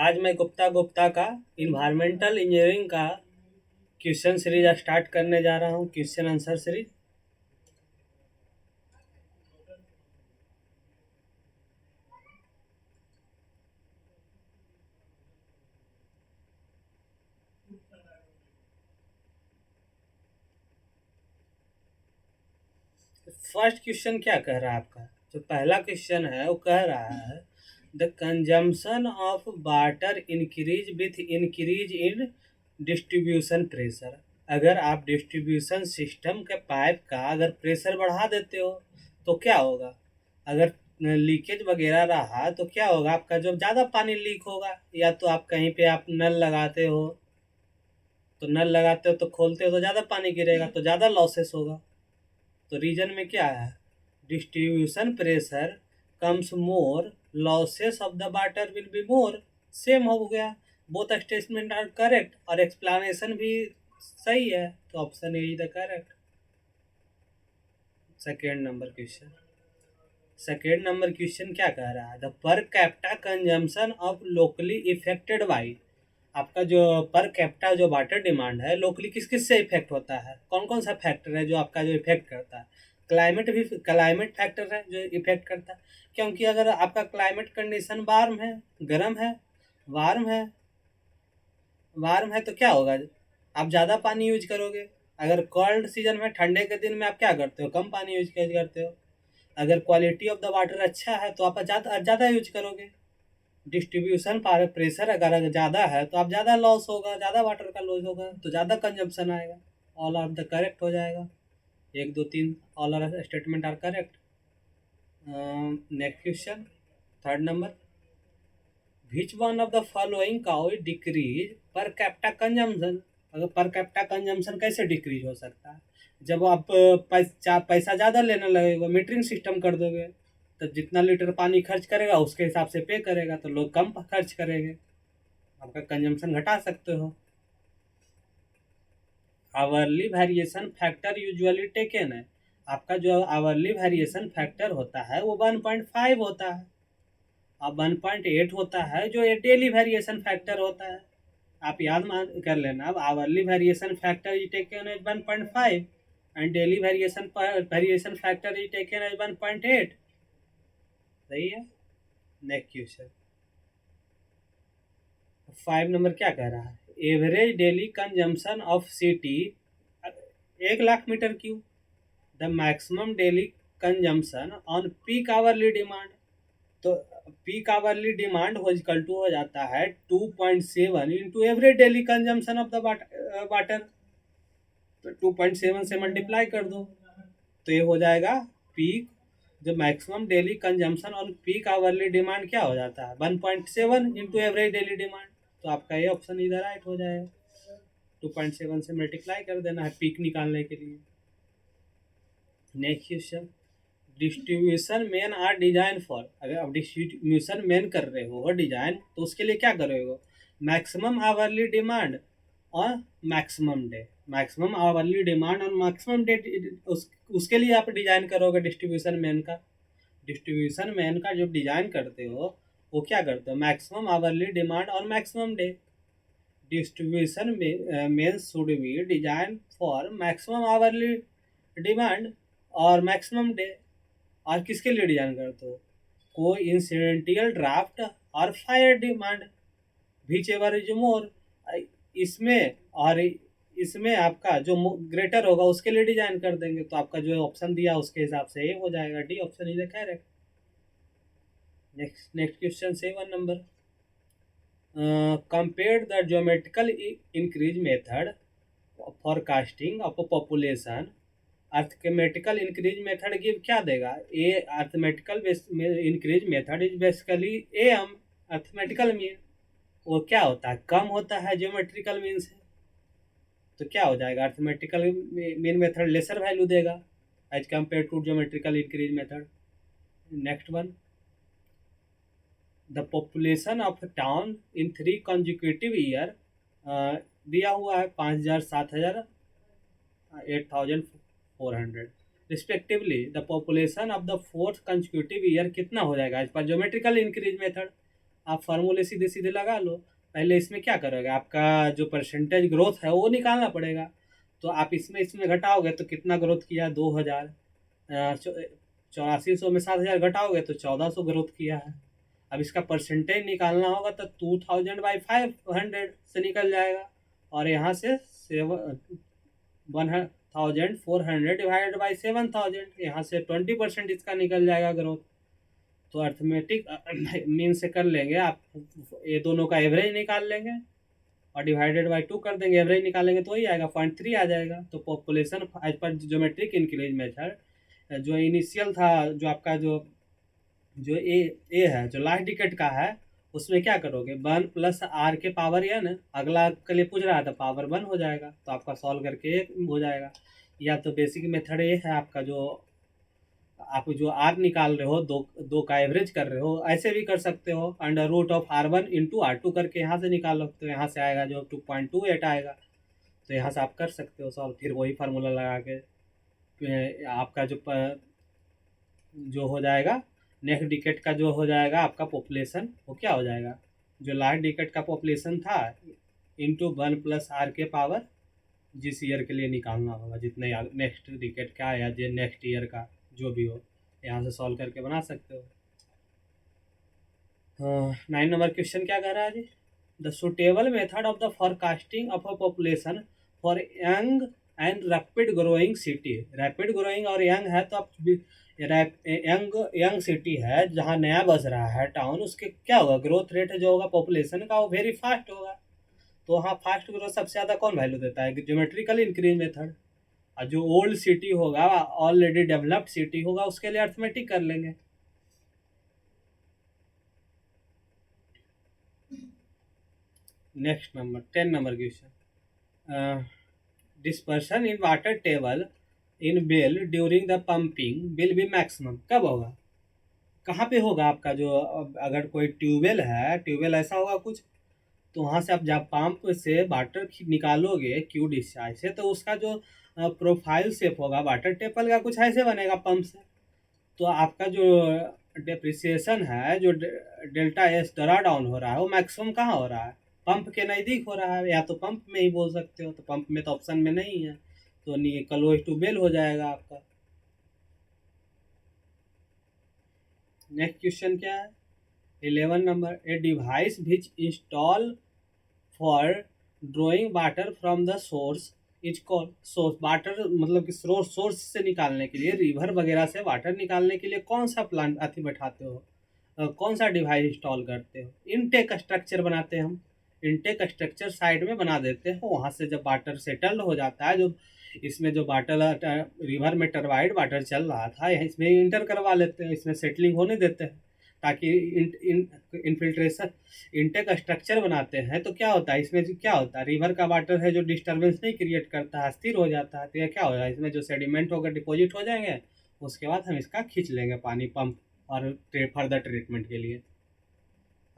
आज मैं गुप्ता का इन्वायरमेंटल इंजीनियरिंग का क्वेश्चन सीरीज स्टार्ट करने जा रहा हूँ। Question answer series. First question क्या कह रहा है आपका? जो पहला क्वेश्चन है वो कह रहा है the consumption of water increase with increase in distribution pressure. अगर आप डिस्ट्रीब्यूशन सिस्टम के पाइप का अगर प्रेशर बढ़ा देते हो तो क्या होगा? अगर लीकेज वगैरह रहा तो क्या होगा? आपका जो ज़्यादा पानी लीक होगा, या तो आप कहीं पे आप नल लगाते हो, तो नल लगाते हो तो खोलते हो तो ज़्यादा पानी गिरेगा तो ज़्यादा लॉसेस होगा। तो रीजन में क्या है? Distribution pressure comes more, losses of the water will be more. Same हो गया। बोथ स्टेटमेंट आर करेक्ट और एक्सप्लेनेशन भी सही है, तो option A is the correct. Second number question. Second number question क्या कह रहा है? द पर capita consumption of locally affected by. आपका जो पर कैपिटा जो वाटर डिमांड है लोकली किस किस से इफेक्ट होता है? कौन कौन सा फैक्टर है जो आपका जो इफेक्ट करता है? क्लाइमेट भी, क्लाइमेट फैक्टर है जो इफेक्ट करता है। क्योंकि अगर आपका क्लाइमेट कंडीशन वार्म है, गर्म है, वार्म है, वार्म है तो क्या होगा? आप ज़्यादा पानी यूज करोगे। अगर कोल्ड सीजन में, ठंडे के दिन में आप क्या करते हो? कम पानी यूज करते हो। अगर क्वालिटी ऑफ द वाटर अच्छा है तो आप ज़्यादा ज़्यादा यूज करोगे। डिस्ट्रीब्यूशन पार प्रेशर अगर ज़्यादा है तो आप ज़्यादा लॉस होगा, ज़्यादा वाटर का लॉस होगा तो ज़्यादा कंजम्पशन आएगा। ऑल आर द करेक्ट हो जाएगा। एक दो तीन all are statement are correct. Next question, third number. Which one of the following cause decrease per capita consumption. अगर पर कैपिटा कंजम्पशन कैसे डिक्रीज हो सकता है? जब आप पैसा ज़्यादा लेने लगेगा, मीटरिंग सिस्टम कर दोगे, तो जितना लीटर पानी खर्च करेगा उसके हिसाब से पे करेगा, तो लोग कम खर्च करेंगे, आपका कंजम्पशन घटा सकते हो। Hourly variation factor usually taken है। आपका जो आवरली वेरिएशन फैक्टर होता है वो 1.5 होता है, अब 1.8 होता है जो डेली वेरिएशन फैक्टर होता है। आप याद मान कर लेना। अब hourly variation factor is taken as 1.5 and daily variation factor is taken as 1.8। सही है। नेक्स्ट क्वेश्चन, 5 नंबर क्या कह रहा है? Average daily consumption of city 1 lakh meter cube. The maximum daily consumption on peak hourly demand. तो peak hourly demand हो equal to हो जाता है 2.7 into average daily consumption of the water. तो 2.7 से मल्टीप्लाई कर दो तो ये हो जाएगा पीक, जो maximum daily consumption on peak hourly demand क्या हो जाता है? 1.7 इंटू एवरेज डेली डिमांड। तो आपका ये ऑप्शन इधर राइट हो जाएगा। 2.7 से मल्टीप्लाई कर देना है पीक निकालने के लिए। Next question, distribution main are design for. अगर आप डिस्ट्रीब्यूशन मेन कर रहे हो डिजाइन, तो उसके लिए क्या करोगे? मैक्सिमम आवरली डिमांड और maximum day. Maximum hourly demand और मैक्सिमम डे, उसके लिए आप डिजाइन करोगे डिस्ट्रीब्यूशन मेन का। डिस्ट्रीब्यूशन मेन का जो डिजाइन करते हो वो क्या करते हो? मैक्सिमम आवरली डिमांड और maximum day. Distribution main should be design for maximum hourly demand और मैक्सिमम डे। और किसके लिए डिजाइन करते हो? कोई इंसिडेंटियल ड्राफ्ट और fire demand, which ever is more. इसमें और इसमें आपका जो ग्रेटर होगा उसके लिए डिजाइन कर देंगे, तो आपका जो ऑप्शन दिया उसके हिसाब से ये हो जाएगा। D option is correct. Next question, 7 number. Compare the geometrical increase method forecasting of a population। Arithmetical increase method give क्या देगा? A arithmetical increase method is basically an arithmetical mean. वो क्या होता है? कम होता है ज्योमेट्रिकल मीन से। तो क्या हो जाएगा? Arithmetical mean method lesser value देगा as compare to geometrical increase method. Next one, the population of town in 3 consecutive year. दिया हुआ है 5,000, 7,000, 8,400 respectively. The population of the 4th consecutive year कितना हो जाएगा इस पर? Geometrical increase method. आप फार्मूले सीधे सीधे लगा लो। पहले इसमें क्या करोगे, आपका जो परसेंटेज ग्रोथ है वो निकालना पड़ेगा। तो आप इसमें इसमें घटाओगे तो कितना ग्रोथ किया, 2000। 8400 में 7000 घटाओगे तो 1400 ग्रोथ किया है। अब इसका परसेंटेज निकालना होगा तो 2000/500 से निकल जाएगा, और यहाँ से 1400 डिवाइडेड बाई 7000, यहाँ से 20% इसका निकल जाएगा ग्रोथ। तो अर्थमेटिक मीन से कर लेंगे आप, ये दोनों का एवरेज निकाल लेंगे और डिवाइडेड बाई 2 कर देंगे, एवरेज निकालेंगे तो वही आएगा, 0.3 आ जाएगा। तो population as per geometric increase method, जो इनिशियल था, जो आपका जो जो ए है, जो लास्ट डिकेट का है, उसमें क्या करोगे, 1 + r के पावर n, अगला के लिए पूछ रहा था पावर 1 हो जाएगा, तो आपका सॉल्व करके 1 हो जाएगा। या तो बेसिक मेथड ये है आपका, जो आप जो आर निकाल रहे हो, दो दो का एवरेज कर रहे हो, ऐसे भी कर सकते हो, √r1 × r2 करके यहाँ से निकाल सकते हो, यहाँ से आएगा जो 2.28 आएगा। तो यहाँ से आप कर सकते हो सॉल्व, फिर वही फार्मूला लगा के आपका जो हो जाएगा नेक्स्ट डिकेट का, जो हो जाएगा आपका पॉपुलेशन, वो क्या हो जाएगा, जो लास्ट डिकेट का पॉपुलेशन था इंटू 1 + r के पावर, जिस ईयर के लिए निकालना होगा, जितने नेक्स्ट डिकेट का या जो नेक्स्ट ईयर का जो भी हो, यहाँ से सॉल्व करके बना सकते हो। 9 नंबर क्वेश्चन क्या कह रहा है जी, the suitable method of the forecasting of a population for young and rapid growing city. Rapid growing और यंग है तो आप यंग सिटी है जहाँ नया बस रहा है टाउन, उसके क्या होगा, ग्रोथ रेट जो होगा पॉपुलेशन का वो वेरी फास्ट होगा। तो हाँ, फास्ट ग्रोथ सबसे ज़्यादा कौन वैल्यू देता है, ज्योमेट्रिकल इंक्रीज मेथड। और जो ओल्ड सिटी होगा, ऑलरेडी डेवलप्ड सिटी होगा, उसके लिए अर्थमेटिक कर लेंगे। Next number 10 number question, dispersion in water table in well during the pumping will be maximum. कब होगा, कहाँ पे होगा आपका, जो अगर कोई ट्यूबवेल है, ट्यूबवेल ऐसा होगा कुछ, तो वहाँ से आप जब पंप से वाटर निकालोगे क्यू डिस्चार्ज से, तो उसका जो प्रोफाइल शेप होगा वाटर टेबल का कुछ ऐसे बनेगा पंप से। तो आपका जो डेप्रिसिएशन है, जो डेल्टा एस डरा डाउन हो रहा है, वो मैक्सिमम कहाँ हो रहा है, पंप के नज़दीक हो रहा है, या तो पंप में ही बोल सकते हो, तो पंप में तो ऑप्शन में नहीं है, तो क्लोज टू बेल हो जाएगा आपका। नेक्स्ट क्वेश्चन क्या है, 11 number, a device which install for drawing water from the source is called. Source water मतलब कि सोर्स से निकालने के लिए, रिवर वगैरह से वाटर निकालने के लिए कौन सा प्लांट अति बैठाते हो, कौन सा डिवाइस इंस्टॉल करते हो, इनटेक स्ट्रक्चर बनाते हैं हम। इनटेक स्ट्रक्चर साइड में बना देते हैं, वहाँ से जब वाटर सेटल हो जाता है, जो इसमें जो वाटर रिवर में टर्बाइड वाटर चल रहा था, इसमें इंटर करवा लेते हैं, इसमें सेटलिंग होने देते हैं, ताकि इनफिल्ट्रेशन इनटेक स्ट्रक्चर बनाते हैं। तो क्या होता है इसमें, क्या होता है, रिवर का वाटर है जो डिस्टर्बेंस नहीं क्रिएट करता है, स्थिर हो जाता है, तो यह क्या होगा, इसमें जो सेडिमेंट होगा डिपॉजिट हो जाएंगे, उसके बाद हम इसका खींच लेंगे पानी पंप और फर्दर ट्रीटमेंट के लिए।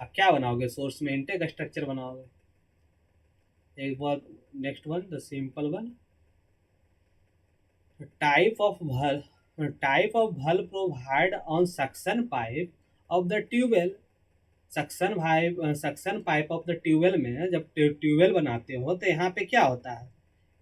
आप क्या बनाओगे, सोर्स में इनटेक स्ट्रक्चर बनाओगे। एक बार next one, the simple one, type of valve provide on suction pipe of the tubewell। Suction pipe of the tubewell में जब ट्यूबवेल बनाते हो तो यहाँ पे क्या होता है,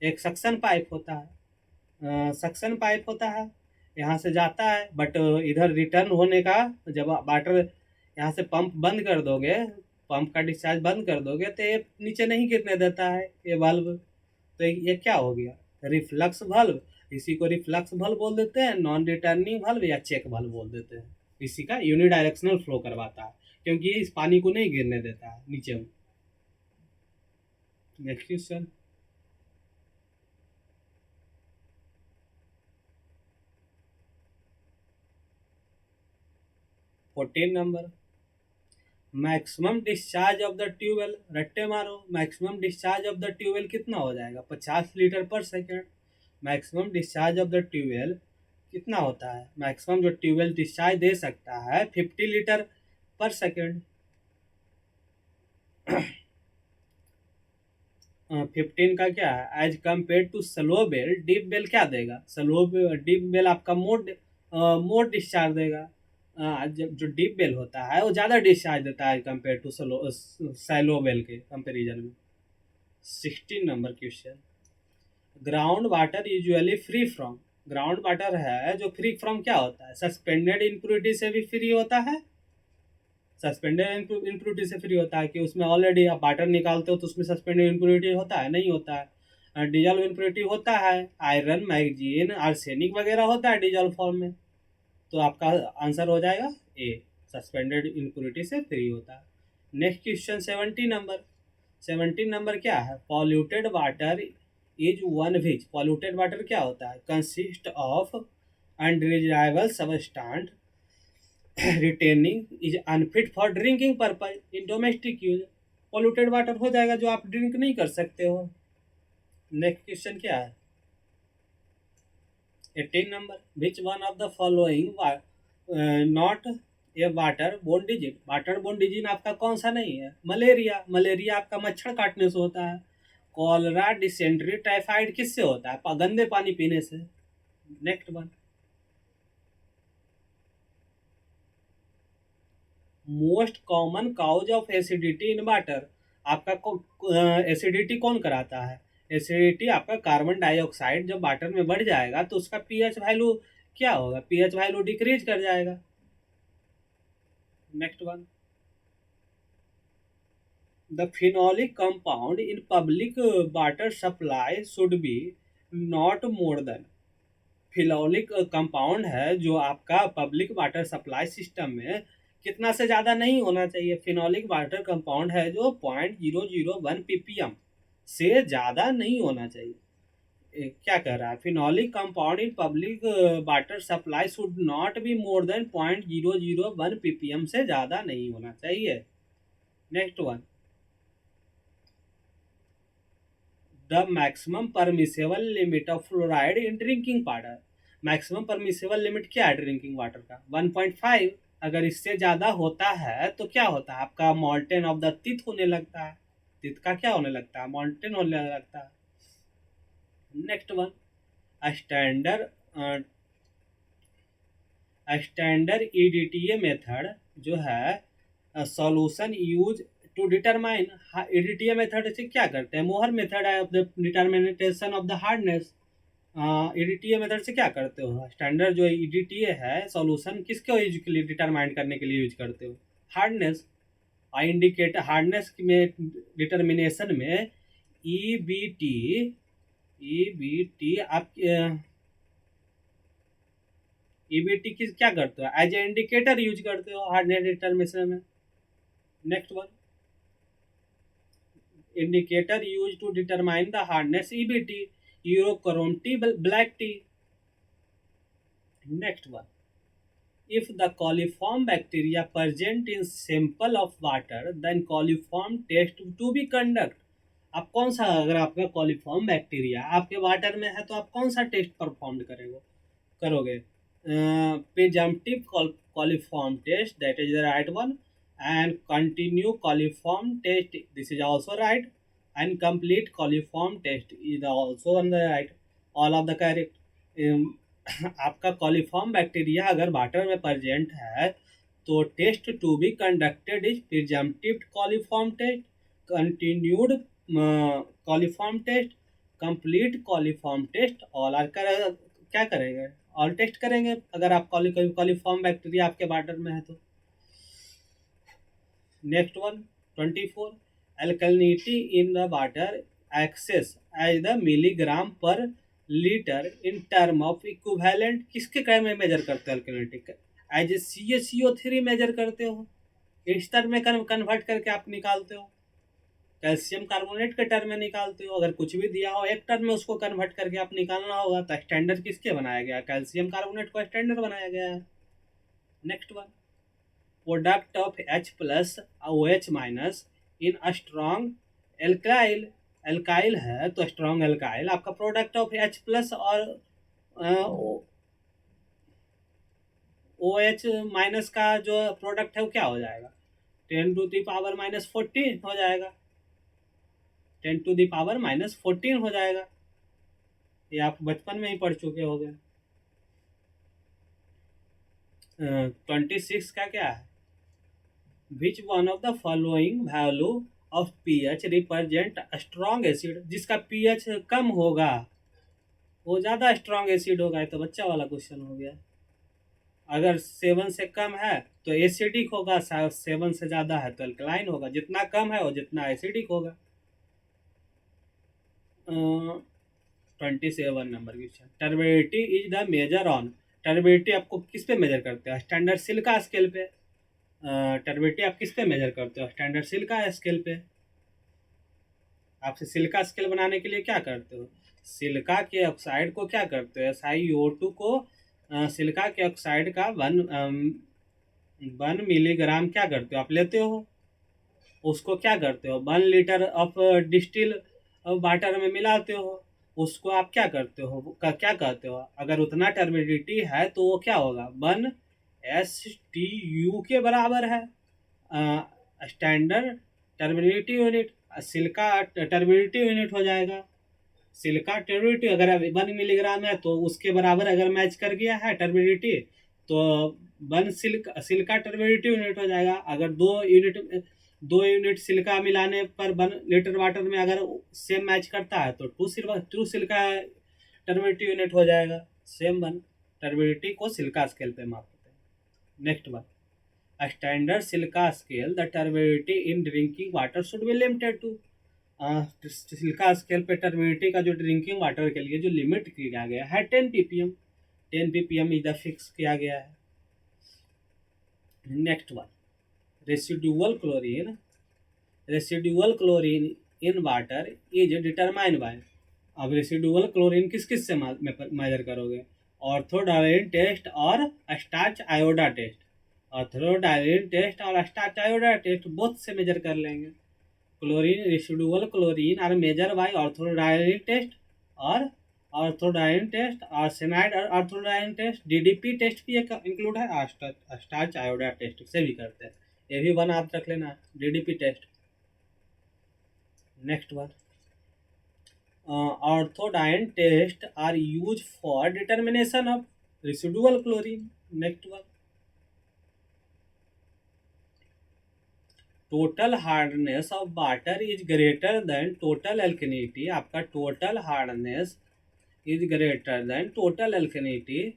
एक सक्शन पाइप होता है, सक्शन पाइप होता है, यहाँ से जाता है, बट इधर रिटर्न होने का, जब वाटर यहाँ से पंप बंद कर दोगे, पंप का डिस्चार्ज बंद कर दोगे, तो ये नीचे नहीं गिरने देता है ये वाल्व। तो ये क्या हो गया, रिफ्लक्स वाल्व। इसी को रिफ्लक्स वाल्व बोल देते हैं, नॉन रिटर्निंग वाल्व या चेक वाल्व बोल देते हैं। इसी का यूनिडायरेक्शनल फ्लो करवाता है, क्योंकि ये इस पानी को नहीं गिरने देता है नीचे में। Next question, fourteen number, maximum discharge of the tubewell. रट्टे मारो, maximum discharge of the tubewell कितना हो जाएगा, 50 लीटर पर second. Maximum discharge of the tubewell कितना होता है, मैक्सिमम जो ट्यूबवेल डिस्चार्ज दे सकता है 50 लीटर पर सेकेंड। 15 का क्या है, as compare to slow well, deep well क्या देगा, डीप बेल आपका मोर डिस्चार्ज देगा। जब जो डीप वेल होता है वो ज़्यादा डिस्चार्ज देता है कंपेयर टू सैलो वेल के कंपेरिजन में। 16 number question, ground water usually free from, ground water है जो फ्री फ्रॉम क्या होता है, सस्पेंडेड इम्प्योरिटी से भी फ्री होता है, सस्पेंडेड इम्प्योरिटी से फ्री होता है कि उसमें ऑलरेडी आप वाटर निकालते हो तो उसमें सस्पेंडेड इम्प्योरिटी होता है, नहीं होता है। डिजॉल्व इम्प्योरिटी होता है, आयरन मैग्नीज आर्सेनिक वगैरह होता है डिजॉल्व फॉर्म में। तो आपका आंसर हो जाएगा ए, सस्पेंडेड इम्प्योरिटी से फ्री होता है। नेक्स्ट क्वेश्चन 17 नंबर, 17 नंबर क्या है, polluted water is one which, polluted water क्या होता है, consist of undesirable substance retaining is unfit for drinking purpose in domestic use, polluted water हो जाएगा जो आप ड्रिंक नहीं कर सकते हो। नेक्स्ट क्वेश्चन क्या है 18 number, which one of the following not a water borne disease, water borne disease आपका कौन सा नहीं है, मलेरिया, मलेरिया आपका मच्छर काटने से होता है। कॉलरा डिसेंट्री टाइफाइड किससे होता है, गंदे पानी पीने से। Next one, most common cause of acidity in water, आपका एसिडिटी कौन कराता है, एसिडिटी आपका कार्बन डाइऑक्साइड जब वाटर में बढ़ जाएगा तो उसका पीएच वैल्यू क्या होगा, पीएच वैल्यू डिक्रीज कर जाएगा। Next one, the phenolic compound in public water supply should be not more than, phenolic compound है जो आपका पब्लिक वाटर सप्लाई सिस्टम में कितना से ज़्यादा नहीं होना चाहिए, फिनोलिक वाटर कंपाउंड है जो 0.001 ppm से ज़्यादा नहीं होना चाहिए। क्या कह रहा है, phenolic compound in public water supply should not be more than 0.001 ppm से ज़्यादा नहीं होना चाहिए। Next one, the maximum permissible limit of fluoride in drinking water, maximum permissible limit क्या है ड्रिंकिंग वाटर का, 1.5, अगर इससे ज़्यादा होता है तो क्या होता है आपका मॉल्टेन ऑफ द तित होने लगता है, तित का क्या होने लगता है, मॉल्टेन होने लगता है। Next one, standard standard EDTA method जो है solution use to determine, EDTA method से क्या करते हैं, मोहर मेथड है of the determination of the hardness, EDTA method से क्या करते हो, स्टैंडर्ड जो ईडीटीए है सॉल्यूशन किसके यूज के लिए डिटरमाइन करने के लिए यूज करते हो, हार्डनेस, इंडिकेटर हार्डनेस में डिटर्मिनेशन में ईबीटी, ईबीटी आप ईबीटी किस क्या करते हो, एज ए इंडिकेटर यूज करते हो हार्डनेस डिटर्मिनेशन में। Next one, indicator use to determine the hardness EBT, eriochrome T, black T. Next one, if the coliform bacteria present in sample of water then coliform test to be conduct, आप कौन सा, अगर आपका coliform bacteria आपके water में है तो आप कौन सा टेस्ट परफॉर्म करोगे, presumptive coliform test, that is the right one, and continue coliform test, this is also right, and complete coliform test is also on the right, all of the correct. आपका coliform bacteria अगर water में present है तो test to be conducted is presumptive coliform test, continued coliform test, complete coliform test, all are क्या करेंगे, all test करेंगे अगर आप कॉलीफॉर्म बैक्टीरिया आपके वाटर में है तो। Next one 24, alkalinity in the water access as the milligram per litre in term of equivalent, किसके क्रम में मेजर करते हो alkalinity, as a CaCO3 major करते हो, इस टर्म में कन्वर्ट करके आप निकालते हो, कैल्शियम कार्बोनेट के टर्म में निकालते हो, अगर कुछ भी दिया हो एक टर्म में उसको कन्वर्ट करके आप निकालना होगा तो स्टैंडर्ड किसके बनाया गया, कैल्शियम कार्बोनेट को स्टैंडर्ड बनाया गया है। Next one, product of H+ OH- in strong alkyl, alkyl है तो स्ट्रॉन्ग एल्काइल आपका प्रोडक्ट ऑफ H+ और OH- का जो प्रोडक्ट है वो क्या हो जाएगा, 10⁻⁻14 हो जाएगा, 10⁻⁻14 हो जाएगा, ये आप बचपन में ही पढ़ चुके होंगे। 26 का क्या है, विच one of the following value of pH represent strong acid, जिसका पीएच कम होगा वो ज़्यादा स्ट्रॉन्ग एसिड होगा। ये तो बच्चा वाला क्वेश्चन हो गया। अगर 7 से कम है तो एसिडिक होगा, 7 से ज़्यादा है तो अल्कलाइन होगा, जितना कम है वो जितना एसिडिक होगा। 27 number question, turbidity is the major on, turbidity आपको किस पे मेजर करते हो, स्टैंडर्ड सिलिका स्केल पे। टर्बिडिटी आप किस पे मेजर करते हो, स्टैंडर्ड सिलिका स्केल पे। आपसे सिलिका स्केल बनाने के लिए क्या करते हो, सिलिका के ऑक्साइड को क्या करते हो, SiO2 को सिलिका के ऑक्साइड का 1 मिलीग्राम क्या करते हो आप लेते हो, उसको क्या करते हो 1 लीटर ऑफ डिस्टिल वाटर में मिलाते हो, उसको आप क्या करते हो क्या कहते हो, अगर उतना टर्बिडिटी है तो वो क्या होगा 1 STU के बराबर है, standard turbidity unit. Silica turbidity unit हो जाएगा, सिलिका टर्बिडिटी अगर 1 मिलीग्राम है तो उसके बराबर अगर मैच कर गया है टर्बिडिटी तो 1 सिलिका टर्बिडिटी यूनिट हो जाएगा। अगर 2 यूनिट सिलिका मिलाने पर 1 लीटर वाटर में अगर सेम मैच करता है तो 2 सिलिका टर्बिडिटी यूनिट हो जाएगा। सेम 1 टर्बिडिटी को सिलिका स्केल पे मापते हैं। Next one, standard silica scale the turbidity in drinking water should be limited to, silica scale पे टर्बिडिटी का जो ड्रिंकिंग वाटर के लिए जो लिमिट किया गया है 10 ppm, 10 ppm इधर फिक्स किया गया है। Next one, residual chlorine in water is determine by, अब रेसिडुअल क्लोरीन किस किस से मेजर करोगे, ऑर्थोडायलिन टेस्ट और starch iodide test, orthotolidine test और स्टार्च आयोडा टेस्ट बोथ से मेजर कर लेंगे। Chlorine residual chlorine are measure by orthotolidine test और arsenite orthotolidine test, DDP test भी एक इंक्लूड है, स्टार्च आयोडा टेस्ट से भी करते हैं, ये भी 1 आप रख लेना DDP test. Next one, orthotolidine test are use for determination of residual chlorine. Next one, total hardness of water is greater than total alkalinity, आपका total hardness is greater than total alkalinity,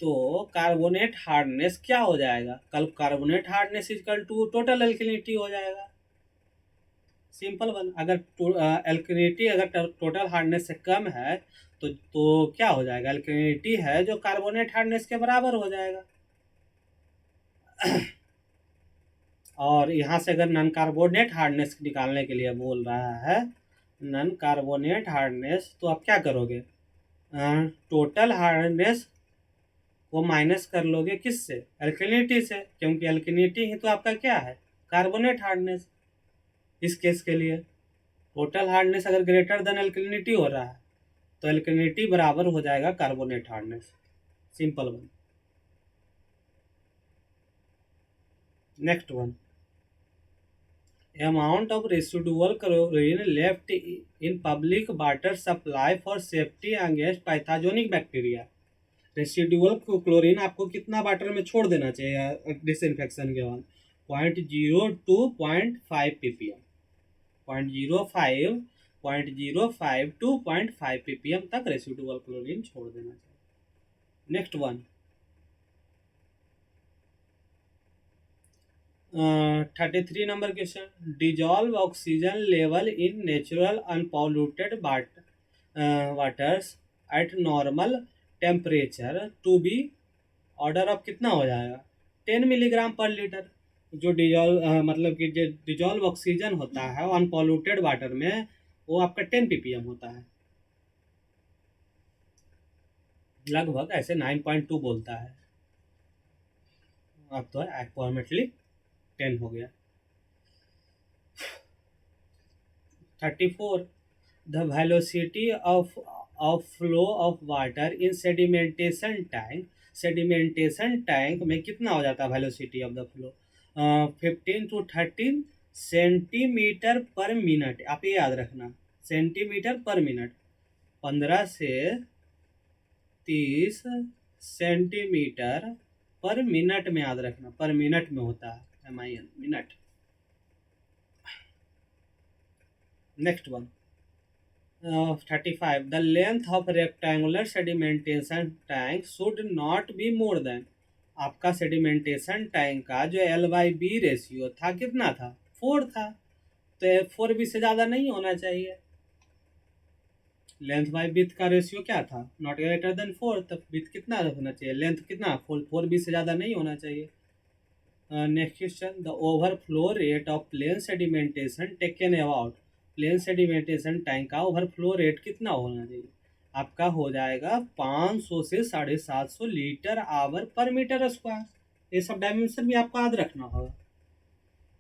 तो carbonate hardness क्या हो जाएगा, कल carbonate hardness equal to total alkalinity हो जाएगा। Simple one, अगर एल्कनिटी अगर टोटल हार्डनेस से कम है तो क्या हो जाएगा, एल्कनिटी है जो कार्बोनेट हार्डनेस के बराबर हो जाएगा। और यहाँ से अगर नॉन कार्बोनेट हार्डनेस निकालने के लिए बोल रहा है, नॉन कार्बोनेट हार्डनेस, तो आप क्या करोगे, टोटल हार्डनेस को माइनस कर लोगे किससे, एल्कनिटी से, क्योंकि एल्कनिटी ही तो आपका क्या है कार्बोनेट हार्डनेस। इस केस के लिए टोटल हार्डनेस अगर ग्रेटर देन एल्कनिटी हो रहा है तो एल्कनिटी बराबर हो जाएगा carbonate hardness. Simple one. Next one, amount of residual chlorine left in public water supply for safety against pathogenic bacteria, residual chlorine आपको कितना वाटर में छोड़ देना चाहिए डिसइंफेक्शन के बाद, 0.0 to 0.5 ppm, 0.05 to 0.5 ppm तक रेसिडुअल क्लोरीन छोड़ देना चाहिए। Next one, 33 number question, dissolved oxygen level in natural unpolluted waters at normal temperature to be, order of कितना हो जाएगा 10 मिलीग्राम पर लीटर। जो मतलब कि जो डिजॉल्व ऑक्सीजन होता है अनपॉल्यूटेड वाटर में वो आपका 10 ppm होता है, लगभग ऐसे 9.2 बोलता है, अब तो अप्रॉक्सीमेटली 10 हो गया। 34, the velocity of flow of water in sedimentation tank में कितना हो जाता है velocity of the flow, 15 to 13 centimetre पर मिनट, आप ये याद रखना सेंटीमीटर पर मिनट, 15 से 30 सेंटीमीटर पर मिनट में याद रखना, पर मिनट में होता है, MIN minute. Next one 35 the length of rectangular sedimentation tank should not be more than. आपका सेडिमेंटेशन टैंक का जो L/B रेशियो था कितना था, 4 था, तो 4B से ज़्यादा नहीं होना चाहिए। लेंथ बाई विथ का रेशियो क्या था, नॉट ग्रेटर देन 4, तब विथ कितना होना चाहिए, लेंथ कितना, 4B से ज़्यादा नहीं होना चाहिए। Next question the overflow rate of plain sedimentation taken about. Plain sedimentation tank का ओवरफ्लो रेट कितना होना चाहिए, आपका हो जाएगा 500 से 750 litre hour per metre square. ये सब डायमेंशन भी आपको याद रखना होगा,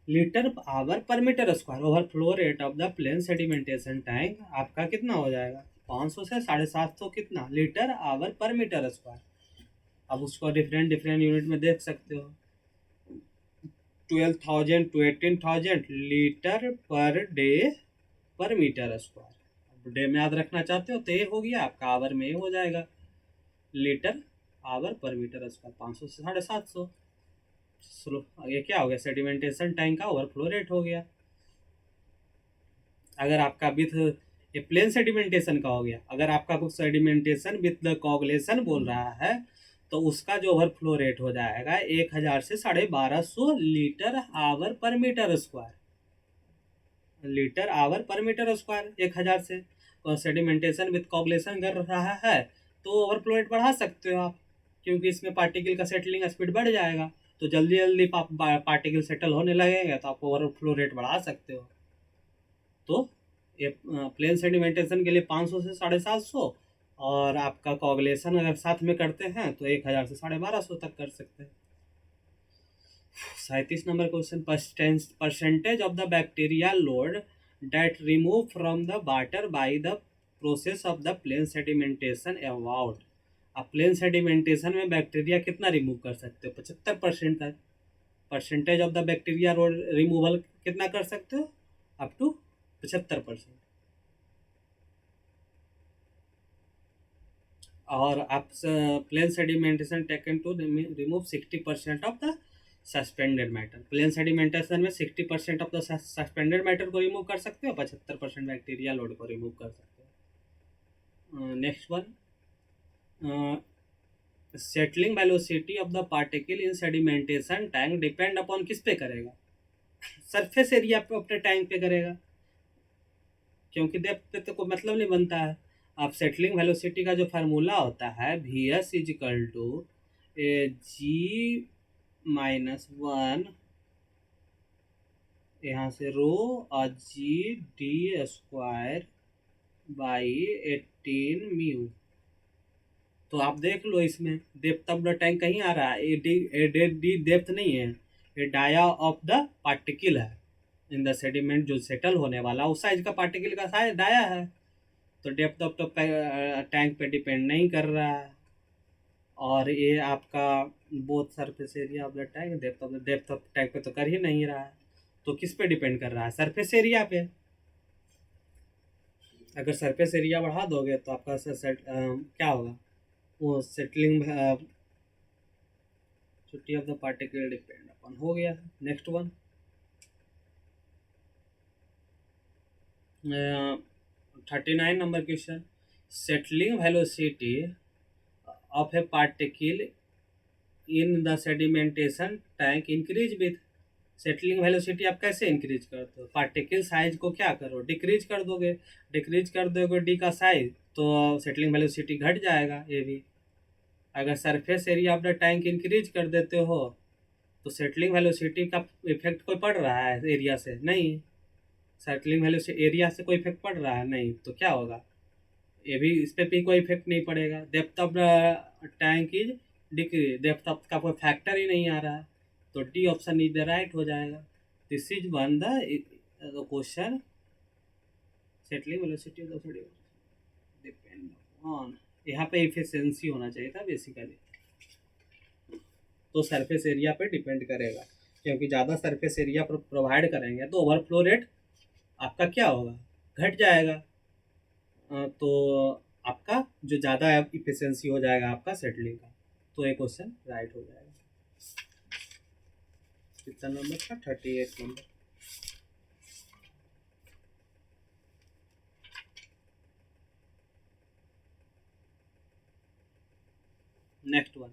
litre hour per metre square. Overflow rate of the plain sedimentation tank आपका कितना हो जाएगा, 500 से 750 कितना litre hour per metre square. अब उसको डिफरेंट डिफरेंट यूनिट में देख सकते हो, 12,000 to 18,000 लीटर पर डे पर मीटर स्क्वायर। डे में याद रखना चाहते हो तो ये हो गया आपका, आवर में ये हो जाएगा litre hour per metre square, 500 से 750। ये क्या हो गया, सेडिमेंटेशन टैंक का ओवरफ्लो रेट हो गया। अगर आपका विथ, ये प्लेन सेडिमेंटेशन का हो गया, अगर आपका कुछ सेडिमेंटेशन विथ द कोगुलेशन बोल रहा है तो उसका जो ओवरफ्लो रेट हो जाएगा 1000 से 1250 litre hour per metre square, litre hour per metre square 1000 से। और सेडिमेंटेशन विथ कोगुलेशन कर रहा है तो ओवरफ्लो रेट बढ़ा सकते हो आप, क्योंकि इसमें पार्टिकल का सेटलिंग स्पीड बढ़ जाएगा, तो जल्दी जल्दी पार्टिकल सेटल होने लगेंगे तो आप ओवरफ्लो रेट बढ़ा सकते हो। तो ये प्लेन सेडिमेंटेशन के लिए 500 से 750, और आपका कोगुलेशन अगर साथ में करते हैं तो 1000 से 1250 तक कर सकते हैं। 37 number question percentage of the bacteria load that remove from the water by the process of the plain sedimentation about. आप प्लेन सेडिमेंटेशन में बैक्टीरिया कितना रिमूव कर सकते हो, 75% तक। Percentage of the bacteria load removal कितना कर सकते हो, अप टू 75%। और आप plain sedimentation taken to remove 60% of the suspended matter. Plain sedimentation में 60% ऑफ द सस्पेंडेड मैटर को रिमूव कर सकते हो, 75% बैक्टीरिया लोड को रिमूव कर सकते हो। Next one settling velocity of the particle in sedimentation tank depend upon किस पे करेगा, सरफेस एरिया पे अपने टैंक पे करेगा, क्योंकि डेप्थ पे तो कोई मतलब नहीं बनता है। आप सेटलिंग वेलोसिटी का जो फार्मूला होता है VS इजिकल टू G-1 यहाँ से रो और GD स्क्वायर बाई 18 म्यू। तो आप देख लो इसमें डेप्थ ऑफ द टैंक कहीं आ रहा है, डी डेप्थ नहीं है, ये डाया ऑफ द पार्टिकल है इन द सेडिमेंट, जो सेटल होने वाला उस साइज का पार्टिकल का साइज डाया है, तो डेप्थ ऑफ द टैंक पे डिपेंड नहीं कर रहा है। और ये आपका both surface area of the tank depth of tank पे तो कर ही नहीं रहा है, तो किस पे डिपेंड कर रहा है, सरफेस एरिया पे। अगर सरफेस एरिया बढ़ा दोगे तो आपका क्या होगा, वो सेटलिंग छुट्टी ऑफ द पार्टिकल डिपेंड अपन हो गया। Next one 39 number question settling velocity of A particle in the sedimentation tank increase with. Settling velocity आप कैसे इंक्रीज करते हो, पार्टिकल साइज को क्या करो, डिक्रीज कर दोगे, डिक्रीज कर दोगे डी का साइज तो सेटलिंग वेलोसिटी घट जाएगा। ये भी अगर surface area of the tank increase कर देते हो तो सेटलिंग वेलोसिटी का इफेक्ट कोई पड़ रहा है एरिया से, नहीं, सेटलिंग वेलोसिटी एरिया से कोई इफेक्ट पड़ रहा है नहीं, तो क्या होगा, ये भी इस पर भी कोई इफेक्ट नहीं पड़ेगा। Depth of the tank is decrease, depth of का कोई फैक्टर ही नहीं आ रहा है, तो D option is the right हो जाएगा। This is one the question settling velocity of the solid depend on, यहाँ पे इफिशिएंसी होना चाहिए था बेसिकली, तो सरफेस एरिया पे डिपेंड करेगा, क्योंकि ज़्यादा सरफेस एरिया प्रोवाइड करेंगे तो ओवरफ्लो रेट आपका क्या होगा, घट जाएगा, तो आपका जो ज़्यादा इफिशिएंसी हो जाएगा आपका सेटलिंग का, तो ये क्वेश्चन राइट हो जाएगा। कितना नंबर था? 38 number. Next one,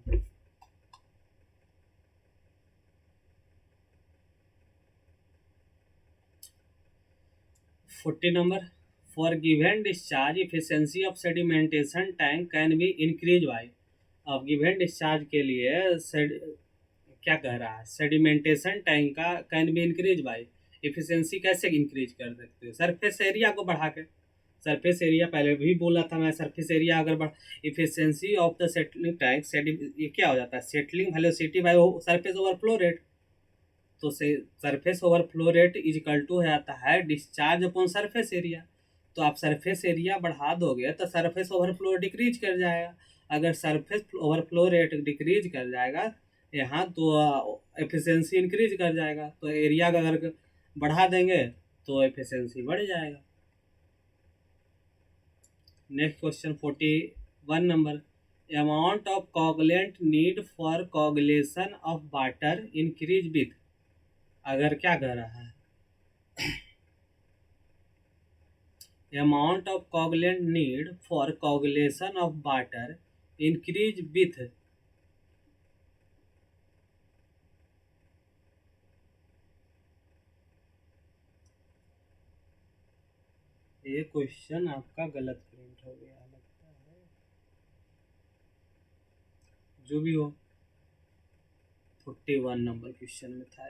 40 number. For given discharge, efficiency of sedimentation tank can be increased by. अब गिवन डिस्चार्ज के लिए क्या कह रहा है? सेडिमेंटेशन टैंक का can be increase by. Efficiency कैसे इंक्रीज कर सकते हो? सरफेस एरिया को बढ़ा के। सरफेस एरिया पहले भी बोला था मैं, सरफेस एरिया अगर बढ़, efficiency of the settling tank, ये क्या हो जाता है? Settling velocity by surface overflow rate. तो से surface overflow rate is equal to हो जाता है डिस्चार्ज अपॉन सरफेस एरिया। तो आप सरफेस एरिया बढ़ा दोगे तो सरफेस ओवरफ्लो डिक्रीज कर जाएगा। अगर सरफेस ओवरफ्लो रेट डिक्रीज कर जाएगा यहाँ, तो एफिशिएंसी इंक्रीज कर जाएगा। तो एरिया का अगर बढ़ा देंगे तो एफिशिएंसी बढ़ जाएगा। Next question 41 number, amount of coagulant need for coagulation of water increase with. अगर क्या कर रहा है? amount of coagulant need for coagulation of water increase with। ये क्वेश्चन आपका गलत प्रिंट हो गया लगता है, जो भी हो 41 नंबर क्वेश्चन में था।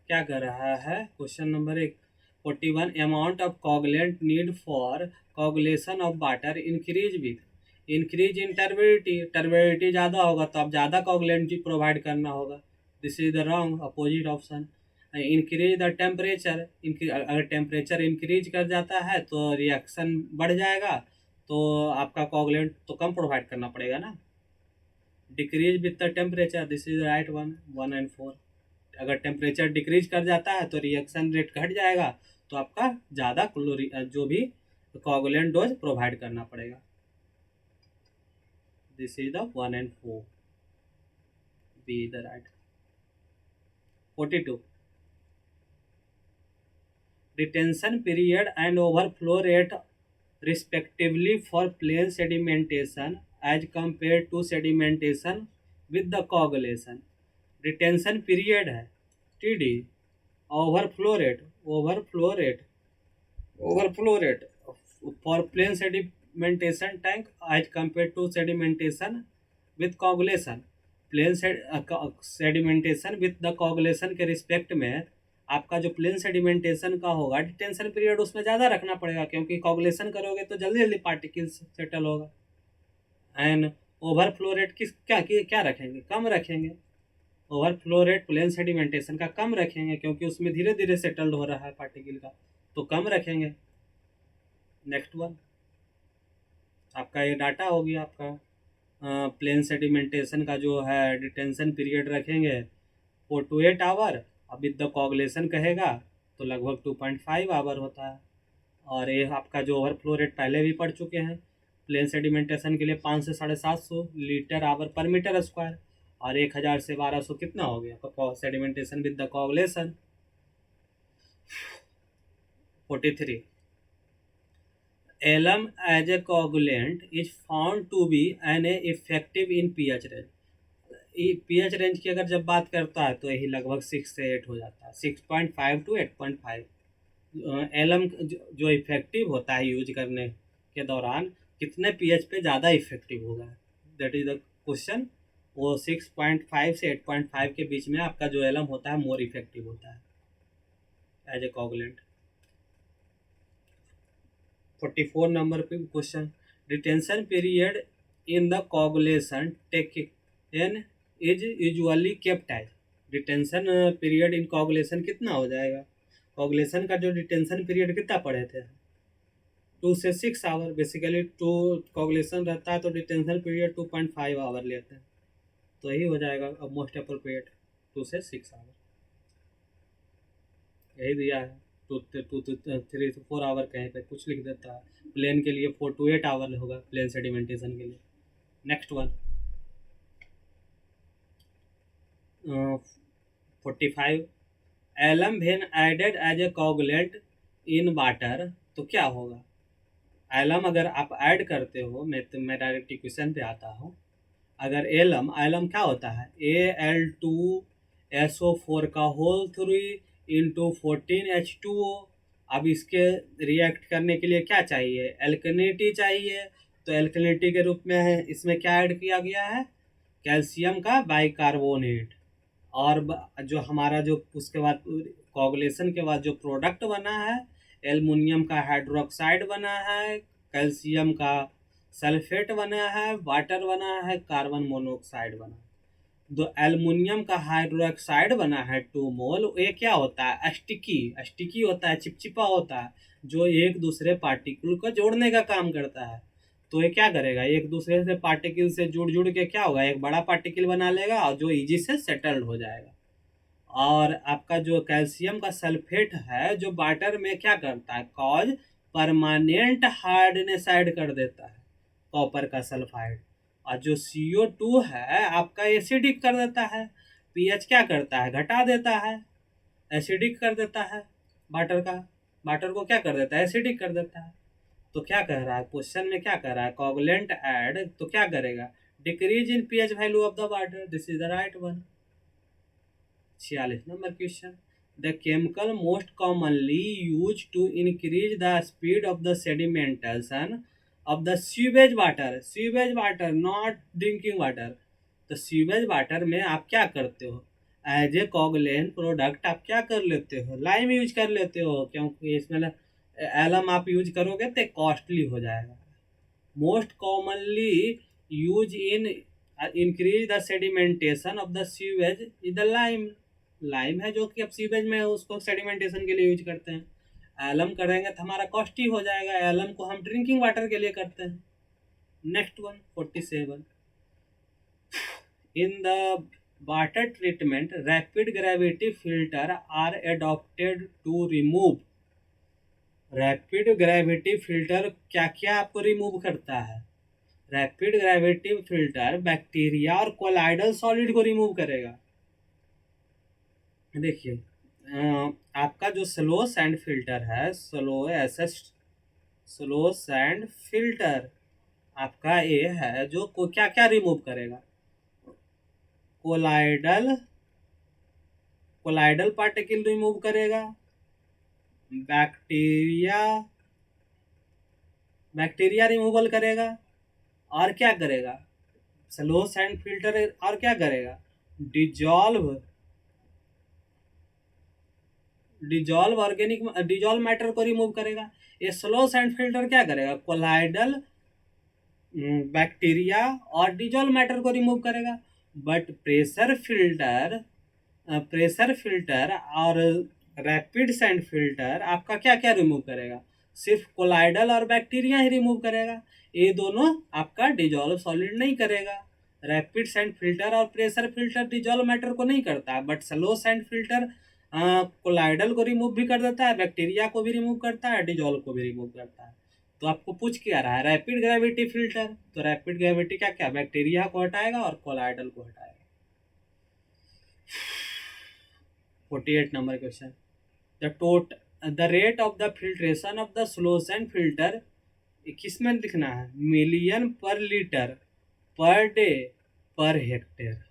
क्या कर रहा है? Question number 41, amount of coagulant need for coagulation of water increase with. Increase in turbidity, turbidity ज़्यादा होगा तो आप ज़्यादा कोगुलेंट प्रोवाइड करना होगा। This is the wrong opposite option. Increase the temperature, अगर टेम्परेचर इंक्रीज कर जाता है तो रिएक्शन बढ़ जाएगा, तो आपका कोगुलेंट तो कम प्रोवाइड करना पड़ेगा ना। Decrease with the temperature, this is right one, 1 and 4। अगर टेम्परेचर डिक्रीज कर जाता है तो रिएक्शन रेट घट जाएगा, तो आपका ज़्यादा जो भी कोगुलेंट डोज प्रोवाइड करना पड़ेगा। This is the 1 and 4, B the right. 42, detention period and overflow rate respectively for plain sedimentation as compare to sedimentation with the coagulation. Retention period है TD, overflow rate for plain sedimentation tank as compare to sedimentation with coagulation. Plain sedimentation with the coagulation के respect में आपका जो plain sedimentation का होगा detention period उसमें ज़्यादा रखना पड़ेगा, क्योंकि कोगुलेशन करोगे तो जल्दी जल्दी पार्टिकल्स सेटल होगा। एंड ओवरफ्लो रेट क्या रखेंगे? कम रखेंगे। ओवरफ्लो रेट प्लेन सेडिमेंटेशन का कम रखेंगे, क्योंकि उसमें धीरे धीरे सेटल्ड हो रहा है पार्टिकल का, तो कम रखेंगे। नेक्स्ट वन, आपका ये डाटा हो गया आपका। प्लेन सेडिमेंटेशन का जो है डिटेंशन पीरियड रखेंगे 4 to 8 आवर। अब विद द कोगुलेशन कहेगा तो लगभग 2.5 आवर होता है। और ये आपका जो ओवरफ्लो रेट पहले भी पढ़ चुके हैं, प्लेन सेडिमेंटेशन के लिए 500 से 750 litre hour per metre square, और 1000 से 1200 कितना हो गया sedimentation with the coagulation. 43, alum as a coagulant is found to be an effective in pH range। pH range की अगर जब बात करता है तो यही लगभग 6 से 8 हो जाता है, 6.5 to 8.5। एलम जो इफेक्टिव होता है यूज करने के दौरान कितने pH पे ज़्यादा इफेक्टिव होगा, दैट इज द क्वेश्चन। वो 6.5 से 8.5 के बीच में आपका जो एलम होता है मोर इफेक्टिव होता है एज ए कोगुलेंट। 44 नंबर पे question, detention period in the coagulation taken is usually kept as. Detention period in coagulation कितना हो जाएगा? कोगुलेशन का जो डिटेंशन पीरियड कितना पढ़े थे? 2 से 6 आवर। बेसिकली 2 कोगुलेशन रहता है तो डिटेंशन पीरियड 2.5 आवर लेते हैं, तो यही हो जाएगा अब मोस्ट अप्रोप्रिएट 2 से 6 आवर। यही दिया है, 2 to 3 to 4 आवर कहीं पे कुछ लिख देता है। प्लेन के लिए 4 to 8 आवर होगा प्लेन सेडिमेंटेशन के लिए। Next one, 45 alum when added as a coagulant in water, तो क्या होगा? एलम अगर आप ऐड करते हो, मैं डायरेक्ट इक्वेशन पे आता हूँ। अगर एलम एलम क्या होता है? Al2SO4 का होल 3 इंटू 14H2O। अब इसके रिएक्ट करने के लिए क्या चाहिए? एल्कनिटी चाहिए। तो एल्कनिटी के रूप में है, इसमें क्या ऐड किया गया है? कैल्शियम का बाइकार्बोनेट। और जो हमारा जो उसके बाद कोगुलेशन के बाद जो प्रोडक्ट बना है, एल्युमिनियम का हाइड्रोक्साइड बना है, कैल्शियम का सल्फेट बना है, वाटर बना है, कार्बन मोनोऑक्साइड बना है। जो एल्युमिनियम का हाइड्रोक्साइड बना है 2 मोल, ये क्या होता है? स्टिकी स्टिकी होता है, चिपचिपा होता है, जो एक दूसरे पार्टिकल को जोड़ने का काम करता है। तो ये क्या करेगा? एक दूसरे से पार्टिकल से जुड़ जुड़ के क्या होगा? एक बड़ा पार्टिकल बना लेगा और जो इजी से सेटल्ड हो जाएगा। और आपका जो कैल्शियम का सल्फेट है, जो वाटर में क्या करता है? कॉज परमानेंट हार्डनेस ऐड कर देता है, कॉपर का सल्फाइड। और जो CO2 है आपका एसिडिक कर देता है। पीएच क्या करता है? घटा देता है, एसिडिक कर देता है वाटर का। वाटर को क्या कर देता है? एसिडिक कर देता है। तो क्या कह रहा है क्वेश्चन में? क्या कह रहा है? कोगुलेंट ऐड तो क्या करेगा? Decrease in pH value of the water. This is the right one. 46 number question. The chemical most commonly use to increase the speed of the sedimentation of the sewage water. Sewage water, not drinking water. तो sewage water में आप क्या करते हो? As a coagulant product आप क्या कर लेते हो? लाइम यूज कर लेते हो, क्योंकि इसमें एलम आप यूज करोगे तो कॉस्टली हो जाएगा। Most commonly use in increase the sedimentation of the sewage is the lime. Lime है जो कि अब सीवेज में उसको सेडिमेंटेशन के लिए यूज करते हैं। एलम करेंगे तो हमारा कॉस्टली हो जाएगा। एलम को हम ड्रिंकिंग वाटर के लिए करते हैं। Next one 47। In the water treatment rapid gravity filter are adopted to remove. Rapid gravity filter क्या क्या आपको रिमूव करता है? रैपिड ग्रेविटी फिल्टर बैक्टीरिया और कोलाइडल सॉलिड को रिमूव करेगा। देखिए, आपका जो स्लो सैंड फिल्टर है, स्लो सैंड फिल्टर आपका ये है जो को क्या क्या रिमूव करेगा? कोलाइडल कोलाइडल पार्टिकल रिमूव करेगा, बैक्टीरिया बैक्टीरिया रिमूवल करेगा, और क्या करेगा? स्लो सैंड फिल्टर और क्या करेगा? डिजॉल्व डिजॉल्व मैटर को रिमूव करेगा। ये स्लो सैंड फिल्टर क्या करेगा? कोलाइडल, बैक्टीरिया और डिजॉल्व मैटर को रिमूव करेगा। बट प्रेशर फिल्टर और रैपिड सैंड फिल्टर आपका क्या क्या रिमूव करेगा? सिर्फ कोलाइडल और बैक्टीरिया ही रिमूव करेगा। ये दोनों आपका डिजॉल्व सॉलिड नहीं करेगा। रैपिड सैंड फिल्टर और प्रेशर फिल्टर डिजॉल्व मैटर को नहीं करता, but slow sand filter colloidal को रिमूव भी कर देता है, बैक्टीरिया को भी रिमूव करता है, डिजॉल्व को भी रिमूव करता है। तो आपको पूछ क्या रहा है? रैपिड ग्रेविटी फिल्टर, तो रैपिड ग्रेविटी क्या क्या? बैक्टीरिया को हटाएगा और कोलाइडल को हटाएगा। 48 number question. The rate of the filtration of the slow sand filter, किस में लिखना है? मिलियन पर litre per day per hectare.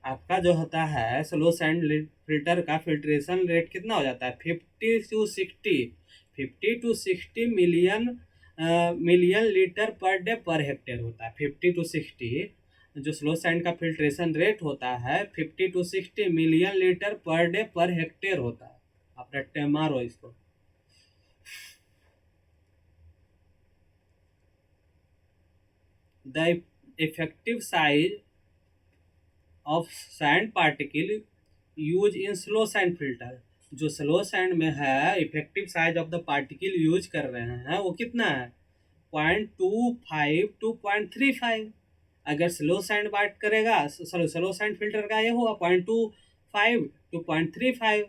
आपका जो होता है स्लो सैंड फिल्टर का फिल्ट्रेशन रेट कितना हो जाता है? 50 to 60 million litre per day per hectare होता है। 50 टू 60 जो स्लो सैंड का फिल्ट्रेशन रेट होता है 50 to 60 million litre per day per hectare होता है। आप रट्टे मारो इसको। The effective size of sand particle use in slow sand filter. जो स्लो सैंड में है, effective size of the particle use कर रहे हैं वो कितना है? 0.25 टू 0.35। अगर स्लो सैंड बात करेगा, स्लो सैंड फिल्टर का ये होगा 0.25 टू 0.35।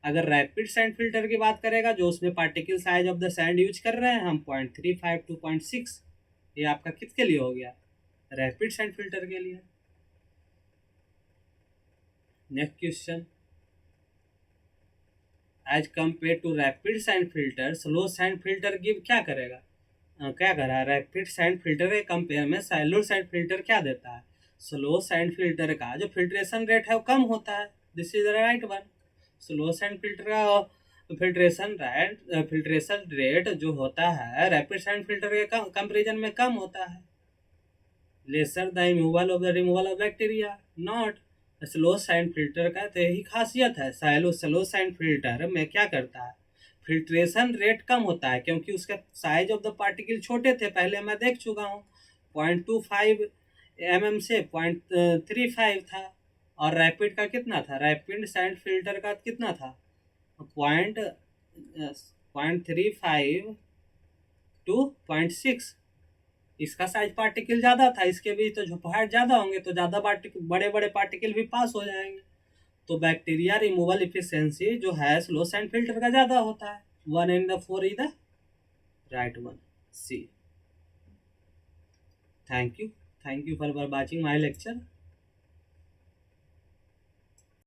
अगर रैपिड सैंड फिल्टर की बात करेगा, जो उसमें particle size of the sand use कर रहे हैं हम, 0.35 टू 0.6। ये आपका किसके लिए हो गया? रैपिड सैंड फिल्टर के लिए। Next question, as compare to rapid sand filter slow sand filter give क्या करेगा, क्या करा, रैपिड सैंड फिल्टर के कंपेयर में सैलो सैंड फिल्टर क्या देता है, स्लो सैंड फिल्टर का जो फिल्ट्रेशन रेट है वो कम होता है, this is the right one. Slow sand filter का फिल्ट्रेशन रेट जो होता है रैपिड सैंड फिल्टर के कंपेरिजन में कम होता है। Lesser the removal of bacteria, not. Slow sand filter का तो यही खासियत है, स्लो सैंड फिल्टर में क्या करता है, फिल्ट्रेशन रेट कम होता है क्योंकि उसका साइज ऑफ द पार्टिकल छोटे थे, पहले मैं देख चुका हूँ, 0.25 से 0.35 था। और रैपिड का कितना था, रैपिड सैंड फिल्टर का कितना था, 0.35 टू 0.6। इसका साइज पार्टिकल ज़्यादा था, इसके भी तो झुपहाट ज़्यादा होंगे तो ज़्यादा बड़े बड़े पार्टिकल भी पास हो जाएंगे, तो बैक्टीरिया रिमूवल इफिशियंसी जो है स्लो सैंड फिल्टर का ज़्यादा होता है। 1 and the 4 is the right one, C. Thank you for watching my lecture.